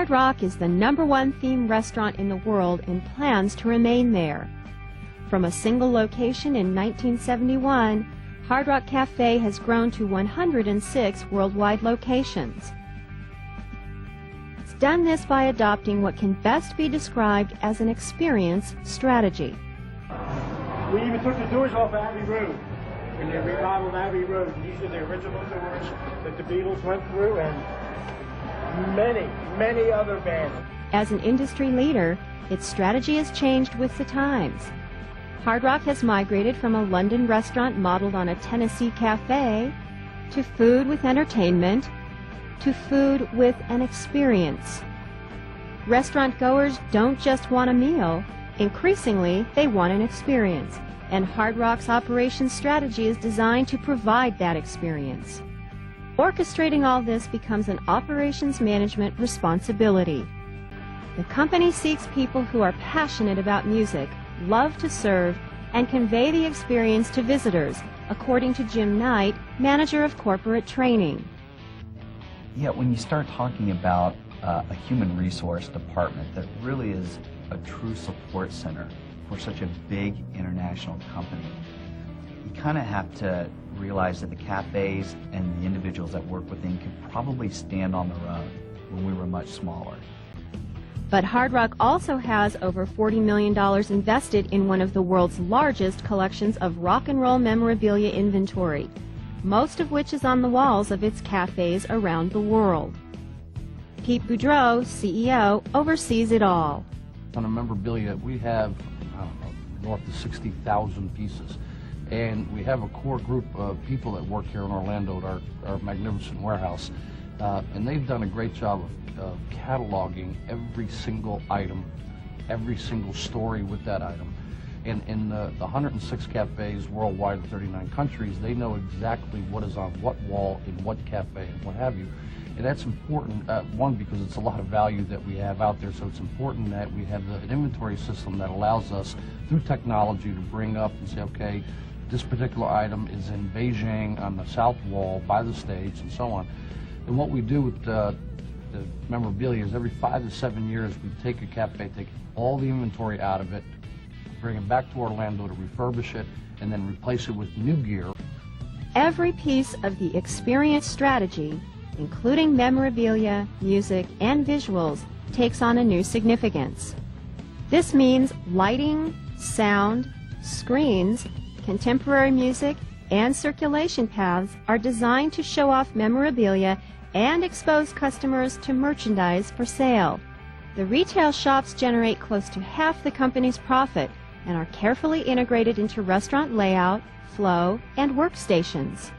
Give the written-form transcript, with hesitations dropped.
Hard Rock is the #1 theme restaurant in the world and plans to remain there. From a single location in 1971, Hard Rock Cafe has grown to 106 worldwide locations. It's done this by adopting what can best be described as an experience strategy. We even took the doors off Abbey Road when they remodeled Abbey Road. These are the original doors that the Beatles went through, and many other bands. As an industry leader, its strategy has changed with the times. Hard Rock has migrated from a London restaurant modeled on a Tennessee cafe to food with entertainment to food with an experience. Restaurant goers don't just want a meal. Increasingly, they want an experience, and Hard Rock's operations strategy is designed to provide that experience. Orchestrating all this becomes an operations management responsibility. The company seeks people who are passionate about music, love to serve, and convey the experience to visitors, according to Jim Knight, manager of corporate training. Yeah, when you start talking about a human resource department that really is a true support center for such a big international company, you kind of have to realize that the cafes and the individuals that work within could probably stand on their own when we were much smaller. But Hard Rock also has over $40 million invested in one of the world's largest collections of rock and roll memorabilia inventory, most of which is on the walls of its cafes around the world. Pete Boudreau, CEO, oversees it all. On the memorabilia, we have, I don't know, north of 60,000 pieces. And we have a core group of people that work here in Orlando at our magnificent warehouse. And they've done a great job of cataloging every single item, every single story with that item. And in the 106 cafes worldwide in 39 countries, they know exactly what is on what wall in what cafe and what have you. And that's important, one, because it's a lot of value that we have out there, so it's important that we have an inventory system that allows us, through technology, to bring up and say, okay, this particular item is in Beijing on the south wall by the stage and so on. And what we do with the memorabilia is every 5 to 7 years we take a cafe, take all the inventory out of it, bring it back to Orlando to refurbish it, and then replace it with new gear. Every piece of the experience strategy, including memorabilia, music, and visuals, takes on a new significance. This means lighting, sound, screens, contemporary music, and circulation paths are designed to show off memorabilia and expose customers to merchandise for sale. The retail shops generate close to half the company's profit and are carefully integrated into restaurant layout, flow, and workstations.